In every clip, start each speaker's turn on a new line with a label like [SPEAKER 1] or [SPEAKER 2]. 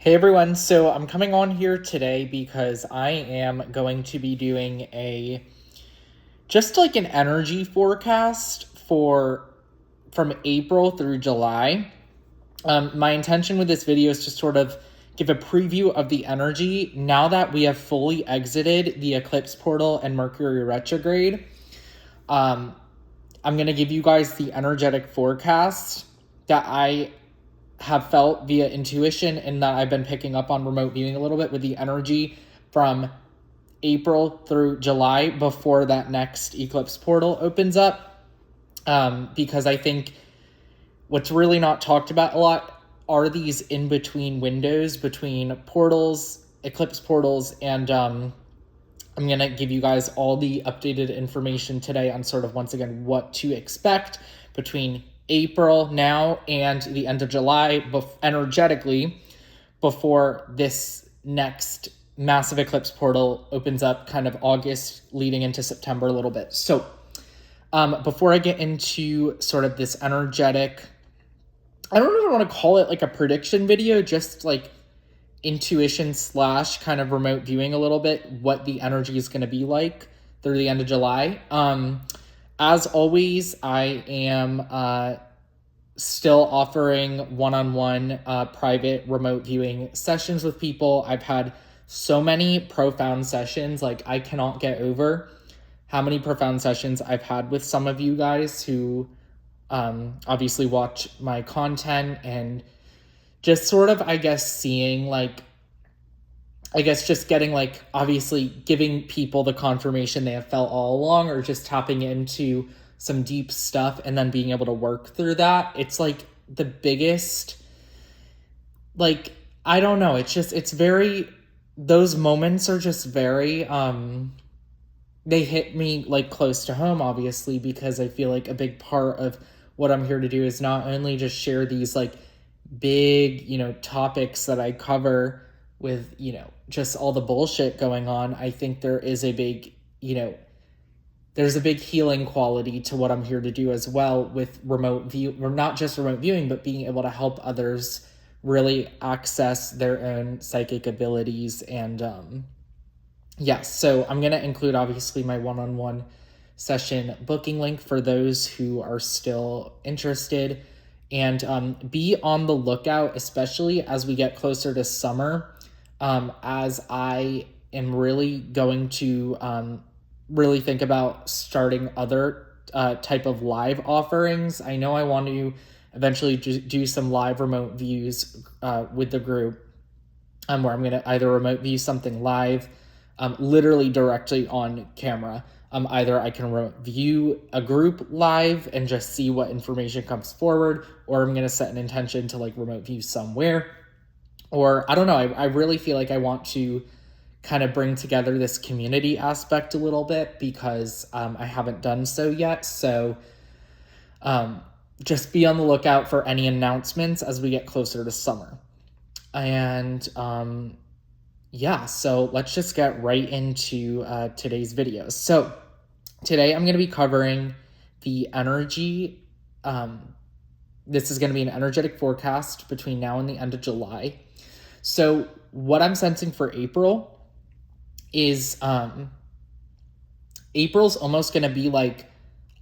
[SPEAKER 1] Hey everyone, so I'm coming on here today because I am going to be doing just like an energy forecast for from April through July. My intention with this video is to sort of give a preview of the energy now that we have fully exited the eclipse portal and Mercury retrograde. Um, I'm going to give you guys the energetic forecast that I have felt via intuition and that I've been picking up on remote viewing a little bit with the energy from April through July before that next eclipse portal opens up. Because I think what's really not talked about a lot are these in between windows between portals, eclipse portals, and I'm going to give you guys all the updated information today on sort of, once again, what to expect between April now and the end of July energetically before this next massive eclipse portal opens up kind of August leading into September a little bit. So before I get into sort of this energetic, I don't even want to call it like a prediction video, just like intuition slash kind of remote viewing a little bit, what the energy is going to be like through the end of July. As always, I am still offering one-on-one private remote viewing sessions with people. I've had so many profound sessions. Like, I cannot get over how many profound sessions I've had with some of you guys who obviously watch my content, and just sort of, I guess, seeing like, I guess just getting like, obviously giving people the confirmation they have felt all along, or just tapping into some deep stuff and then being able to work through that. It's like the biggest, like, I don't know. It's just, it's very, those moments are just very, they hit me like close to home, obviously, because I feel like a big part of what I'm here to do is not only just share these like big, topics that I cover with, just all the bullshit going on. I think there is a big, there's a big healing quality to what I'm here to do as well with remote view, or not just remote viewing, but being able to help others really access their own psychic abilities. And so I'm going to include obviously my one-on-one session booking link for those who are still interested. And be on the lookout, especially as we get closer to summer, as I am really going to really think about starting other type of live offerings. I know I want to eventually do some live remote views with the group, where I'm going to either remote view something live, literally directly on camera. Either I can view a group live and just see what information comes forward, or I'm going to set an intention to like remote view somewhere. Or I don't know, I really feel like I want to kind of bring together this community aspect a little bit, because I haven't done so yet. So just be on the lookout for any announcements as we get closer to summer. And so let's just get right into today's video. So today I'm going to be covering the energy. This is going to be an energetic forecast between now and the end of July. So what I'm sensing for April is April's almost going to be like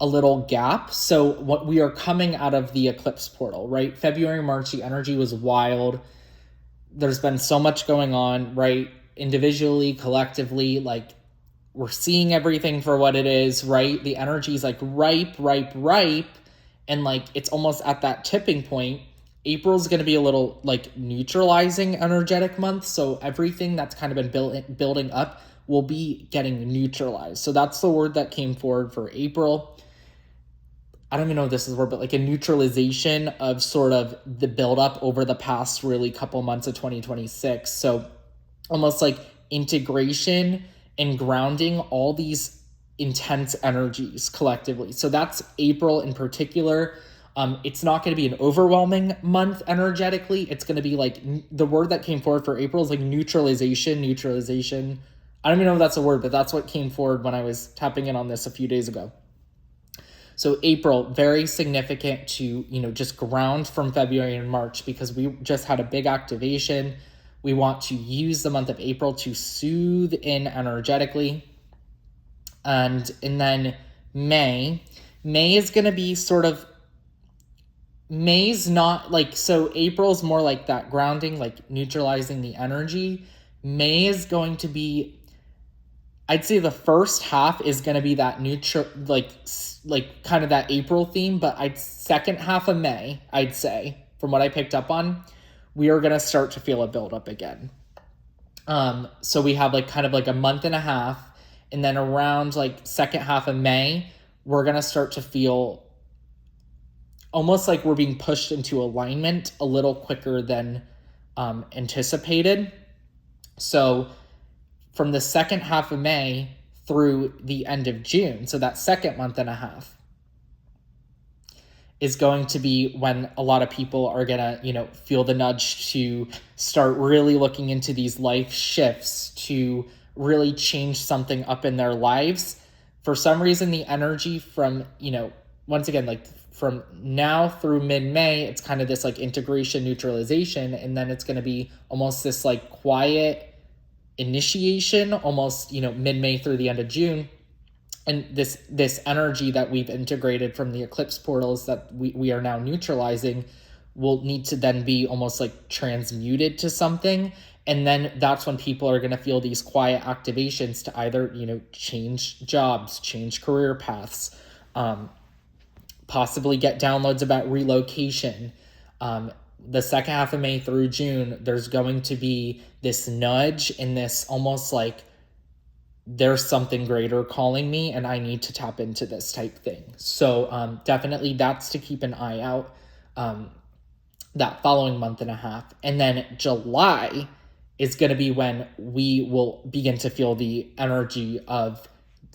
[SPEAKER 1] a little gap. So what we are coming out of the eclipse portal, right? February, March, the energy was wild. There's been so much going on, right? Individually, collectively, like, we're seeing everything for what it is, right? The energy is like ripe, and like it's almost at that tipping point. April's going to be a little like neutralizing energetic month, so everything that's kind of been building up will be getting neutralized. So that's the word that came forward for April. I don't even know if this is a word, but like a neutralization of sort of the buildup over the past really couple months of 2026. So almost like integration and grounding all these intense energies collectively. So that's April in particular. It's not going to be an overwhelming month energetically. It's going to be like, the word that came forward for April is like neutralization. I don't even know if that's a word, but that's what came forward when I was tapping in on this a few days ago. So April, very significant to, just ground from February and March, because we just had a big activation We want to use the month of April to soothe in energetically. And then May is going to be sort of, May's not like, so April's more like that grounding, like neutralizing the energy. May is going to be, I'd say the first half is going to be that neutral, like kind of that April theme, but second half of May, I'd say, from what I picked up on, we are going to start to feel a buildup again. So we have like kind of like a month and a half, and then around like second half of May, we're going to start to feel almost like we're being pushed into alignment a little quicker than anticipated. So from the second half of May through the end of June, so that second month and a half, is going to be when a lot of people are going to, feel the nudge to start really looking into these life shifts to really change something up in their lives. For some reason, the energy from, once again, like from now through mid-May, it's kind of this like integration, neutralization, and then it's going to be almost this like quiet initiation, almost, mid-May through the end of June. And this energy that we've integrated from the eclipse portals that we are now neutralizing will need to then be almost like transmuted to something. And then that's when people are going to feel these quiet activations to either, change jobs, change career paths, possibly get downloads about relocation. The second half of May through June, there's going to be this nudge and this almost like, there's something greater calling me and I need to tap into this type thing. So definitely that's to keep an eye out that following month and a half. And then July is going to be when we will begin to feel the energy of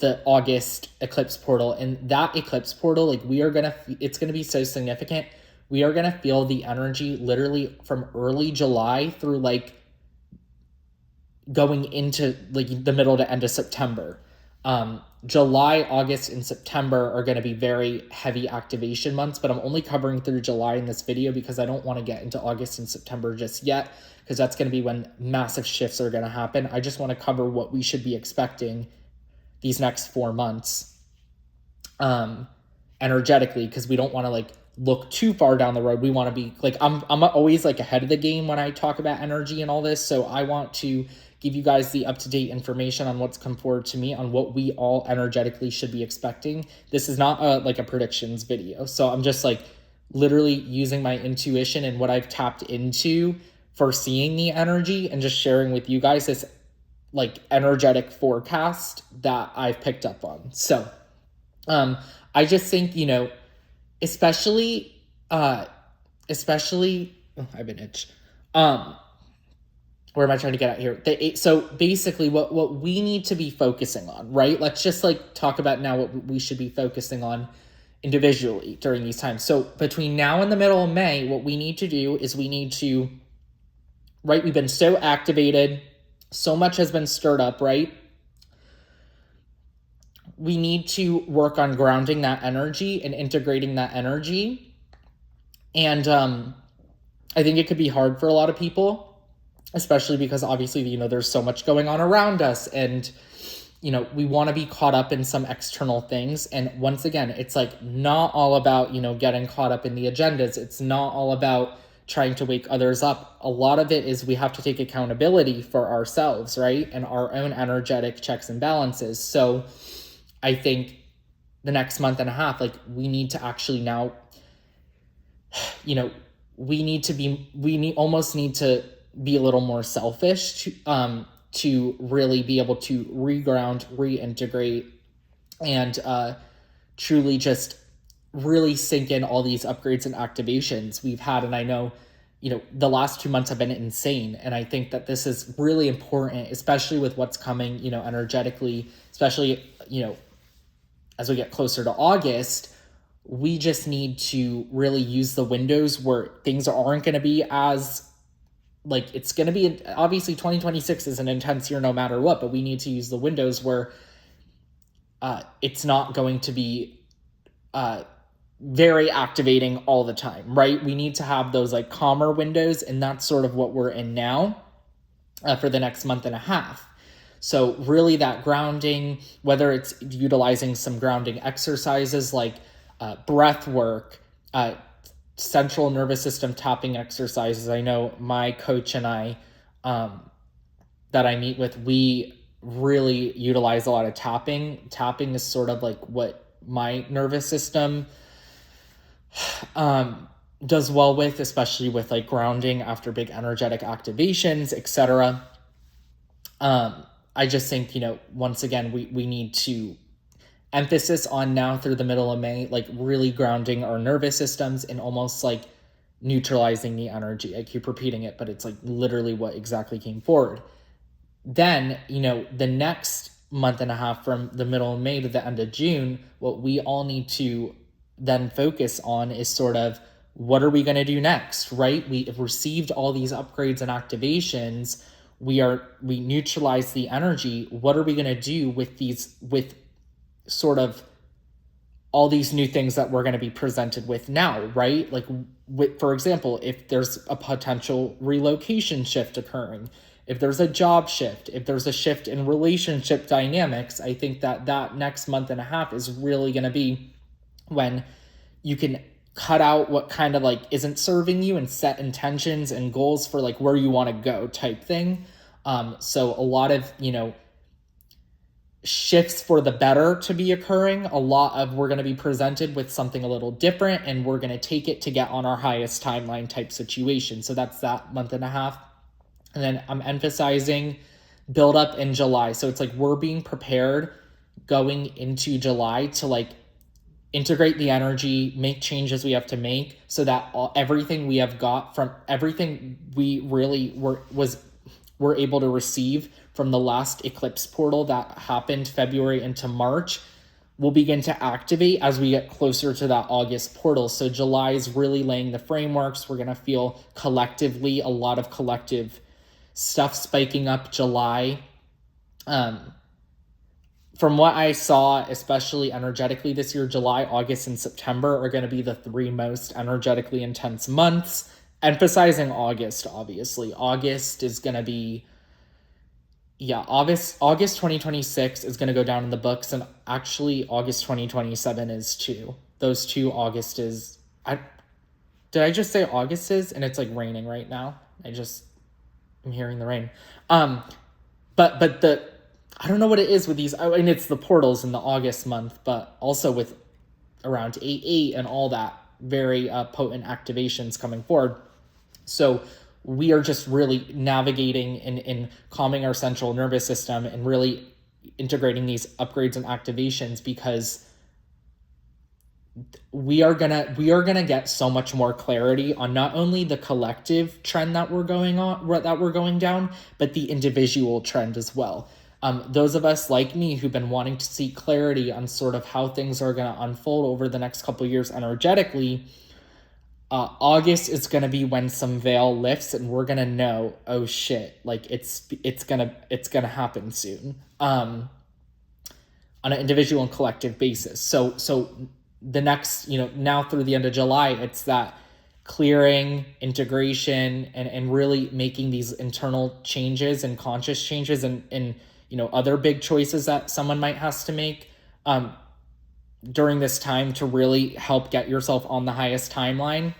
[SPEAKER 1] the August eclipse portal. And that eclipse portal, like it's going to be so significant. We are going to feel the energy literally from early July through like going into like the middle to end of September. July, August, and September are going to be very heavy activation months, but I'm only covering through July in this video because I don't want to get into August and September just yet, because that's going to be when massive shifts are going to happen. I just want to cover what we should be expecting these next 4 months energetically, because we don't want to like look too far down the road. We want to be like, I'm always like ahead of the game when I talk about energy and all this, so I want to give you guys the up-to-date information on what's come forward to me on what we all energetically should be expecting. This is not like a predictions video. So I'm just like literally using my intuition and what I've tapped into for seeing the energy and just sharing with you guys this like energetic forecast that I've picked up on. So I just think, especially, oh, I have an itch. Where am I trying to get at here? So basically what we need to be focusing on, right? Let's just like talk about now what we should be focusing on individually during these times. So between now and the middle of May, what we need to do is we need to, right? We've been so activated. So much has been stirred up, right? We need to work on grounding that energy and integrating that energy. And I think it could be hard for a lot of people, especially because obviously, there's so much going on around us and, we want to be caught up in some external things. And once again, it's like not all about, getting caught up in the agendas. It's not all about trying to wake others up. A lot of it is we have to take accountability for ourselves, right? And our own energetic checks and balances. So I think the next month and a half, like we need to actually now, we almost need to be a little more selfish to really be able to reground, reintegrate, and truly just really sink in all these upgrades and activations we've had. And I know, the last 2 months have been insane. And I think that this is really important, especially with what's coming, energetically, especially, as we get closer to August. We just need to really use the windows where things aren't going to be as like, it's going to be, obviously 2026 is an intense year no matter what, but we need to use the windows where it's not going to be very activating all the time, right? We need to have those like calmer windows, and that's sort of what we're in now. for the next month and a half. So really that grounding, whether it's utilizing some grounding exercises like breath work, central nervous system tapping exercises. I know my coach and I that I meet with, we really utilize a lot of tapping. Tapping is sort of like what my nervous system does well with, especially with like grounding after big energetic activations, etc. I just think, once again, we need to emphasis on now through the middle of May, like really grounding our nervous systems and almost like neutralizing the energy. I keep repeating it, but it's like literally what exactly came forward. Then, the next month and a half from the middle of May to the end of June, what we all need to then focus on is sort of what are we going to do next, right? We have received all these upgrades and activations. We neutralize the energy. What are we going to do with sort of all these new things that we're going to be presented with now, right? Like, for example, if there's a potential relocation shift occurring, if there's a job shift, if there's a shift in relationship dynamics, I think that next month and a half is really going to be when you can cut out what kind of like isn't serving you and set intentions and goals for like where you want to go type thing. So a lot of, shifts for the better to be occurring. We're going to be presented with something a little different, and we're going to take it to get on our highest timeline type situation. So that's that month and a half. And then I'm emphasizing build up in July. So it's like we're being prepared going into July to like integrate the energy, make changes we have to make so that everything we have got from everything we really were able to receive from the last eclipse portal that happened February into March will begin to activate as we get closer to that August portal. So July is really laying the frameworks. We're going to feel collectively a lot of collective stuff spiking up July. From what I saw, especially energetically this year, July, August, and September are going to be the 3 most energetically intense months. Emphasizing August, obviously. August is going to be, August 2026 is going to go down in the books, and actually August 2027 is too. Those two August is, did I just say August is? And it's like raining right now. I'm hearing the rain. But I don't know what it is with these. I mean, it's the portals in the August month, but also with around 8/8 and all that very potent activations coming forward. So we are just really navigating and calming our central nervous system and really integrating these upgrades and activations because we are gonna get so much more clarity on not only the collective trend that we're going down, but the individual trend as well. Those of us like me who've been wanting to see clarity on sort of how things are going to unfold over the next couple of years energetically, August is going to be when some veil lifts and we're going to know, oh shit, like it's going to happen soon, on an individual and collective basis. So the next, now through the end of July, it's that clearing, integration, and really making these internal changes and conscious changes and other big choices that someone might have to make during this time to really help get yourself on the highest timeline.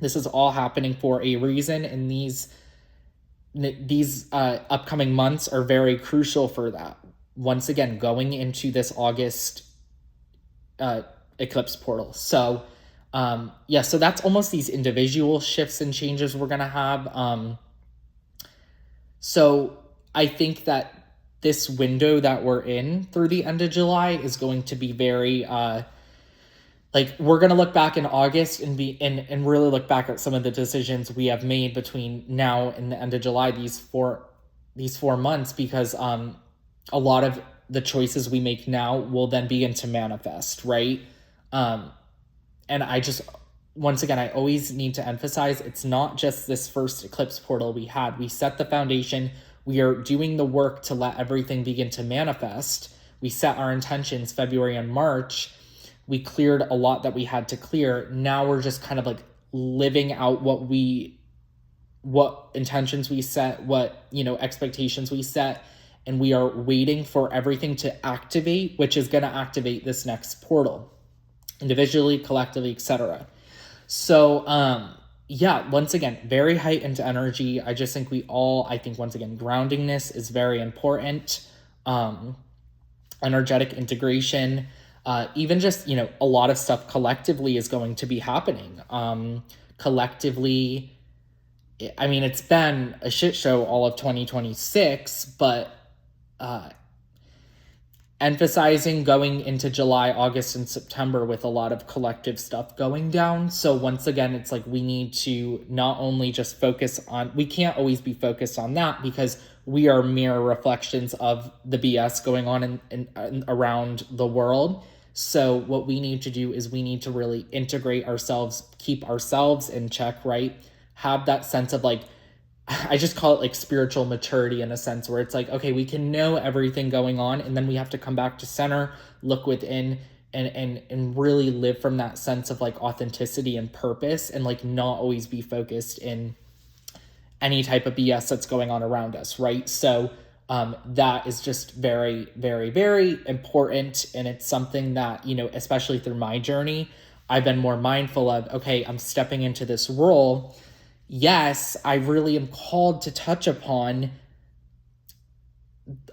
[SPEAKER 1] This is all happening for a reason, and these upcoming months are very crucial for that. Once again, going into this August eclipse portal. So so that's almost these individual shifts and changes we're going to have. So I think that this window that we're in through the end of July is going to be very, we're going to look back in August and really look back at some of the decisions we have made between now and the end of July, these four months, because a lot of the choices we make now will then begin to manifest, right? And I just, once again, I always need to emphasize, it's not just this first eclipse portal we had. We set the foundation. We are doing the work to let everything begin to manifest. We set our intentions February and March. We cleared a lot that we had to clear. Now we're just kind of like living out what we what intentions we set, what, expectations we set, and we are waiting for everything to activate, which is going to activate this next portal, individually, collectively, etc. So, yeah, once again, very heightened energy. I just think I think once again, groundingness is very important. Energetic integration, even just, a lot of stuff collectively is going to be happening. Collectively, I mean, it's been a shit show all of 2026, but emphasizing going into July, August, and September with a lot of collective stuff going down. So once again, it's like we need to not only just focus on, we can't always be focused on that because we are mere reflections of the BS going on in around the world. So what we need to do is we need to really integrate ourselves, keep ourselves in check, right? Have that sense of like, I just call it like spiritual maturity in a sense where it's like, okay, we can know everything going on and then we have to come back to center, look within, and really live from that sense of like authenticity and purpose, and like not always be focused in any type of BS that's going on around us, right? So that is just very, very, very important. And it's something that, especially through my journey, I've been more mindful of, okay, I'm stepping into this role. Yes, I really am called to touch upon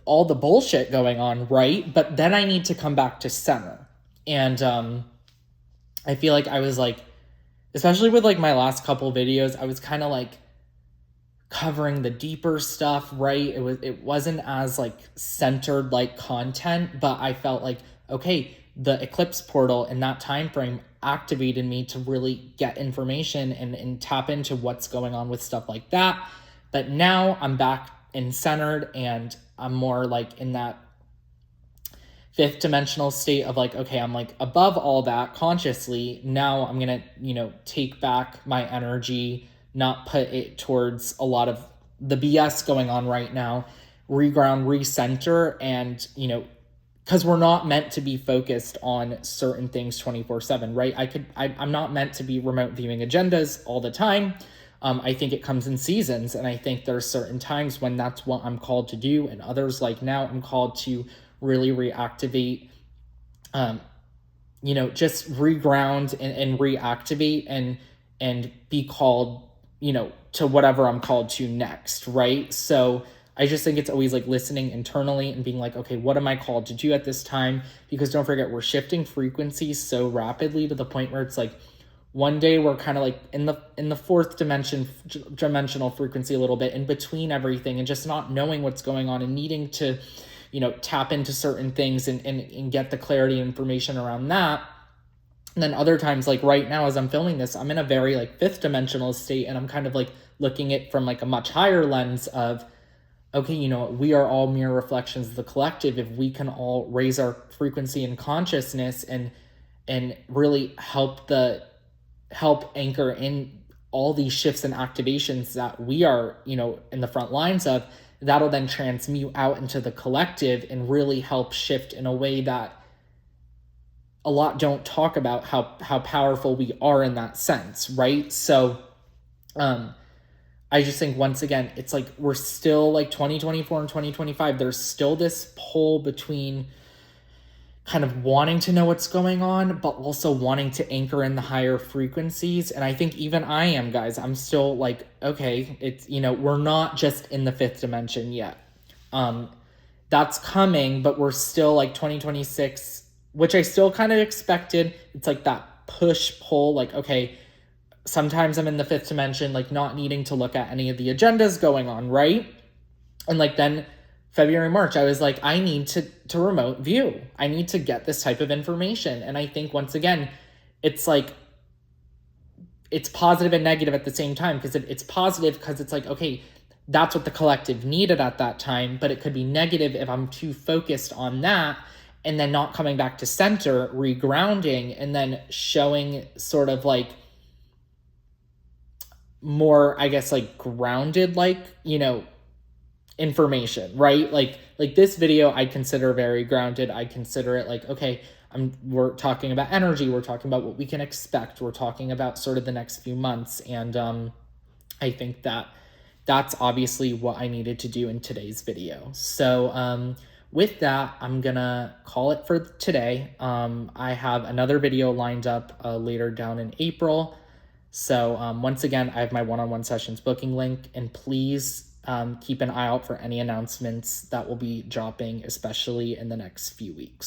[SPEAKER 1] all the bullshit going on, right? But then I need to come back to center. And I feel like I was like, especially with like my last couple videos, I was kind of like covering the deeper stuff, right? It wasn't as like centered like content, but I felt like, okay, the eclipse portal in that time frame activated me to really get information and tap into what's going on with stuff like that. But now I'm back in centered and I'm more like in that fifth dimensional state of like, okay, I'm like above all that consciously. Now I'm going to, take back my energy, not put it towards a lot of the BS going on right now, reground, recenter, and, because we're not meant to be focused on certain things 24/7, right? I'm not meant to be remote viewing agendas all the time. I think it comes in seasons, and I think there's certain times when that's what I'm called to do, and others like now I'm called to really reactivate, just reground and reactivate and be called, to whatever I'm called to next, right? So I just think it's always like listening internally and being like, okay, what am I called to do at this time? Because don't forget, we're shifting frequencies so rapidly to the point where it's like one day we're kind of like in the fourth dimensional frequency a little bit in between everything and just not knowing what's going on and needing to, tap into certain things and get the clarity and information around that. And then other times, like right now, as I'm filming this, I'm in a very like fifth dimensional state and I'm kind of like looking at from like a much higher lens of, okay, we are all mere reflections of the collective. If we can all raise our frequency and consciousness and really help anchor in all these shifts and activations that we are, in the front lines of, that'll then transmute out into the collective and really help shift in a way that a lot don't talk about how powerful we are in that sense, right? So I just think once again, it's like we're still like 2024 and 2025. There's still this pull between kind of wanting to know what's going on, but also wanting to anchor in the higher frequencies. And I think even I am, guys, I'm still like, okay, it's, we're not just in the fifth dimension yet. That's coming, but we're still like 2026, which I still kind of expected. It's like that push pull, like, okay, sometimes I'm in the fifth dimension, like not needing to look at any of the agendas going on, right? And like then February, March, I was like, I need to remote view. I need to get this type of information. And I think once again, it's like, it's positive and negative at the same time, because it's positive because it's like, okay, that's what the collective needed at that time, but it could be negative if I'm too focused on that and then not coming back to center, regrounding, and then showing sort of like more, I guess, like grounded, like, information, right? Like this video, I consider very grounded. I consider it like, okay, we're talking about energy. We're talking about what we can expect. We're talking about sort of the next few months. And I think that that's obviously what I needed to do in today's video. So with that, I'm gonna call it for today. I have another video lined up later down in April. So once again, I have my one-on-one sessions booking link, and please keep an eye out for any announcements that will be dropping, especially in the next few weeks.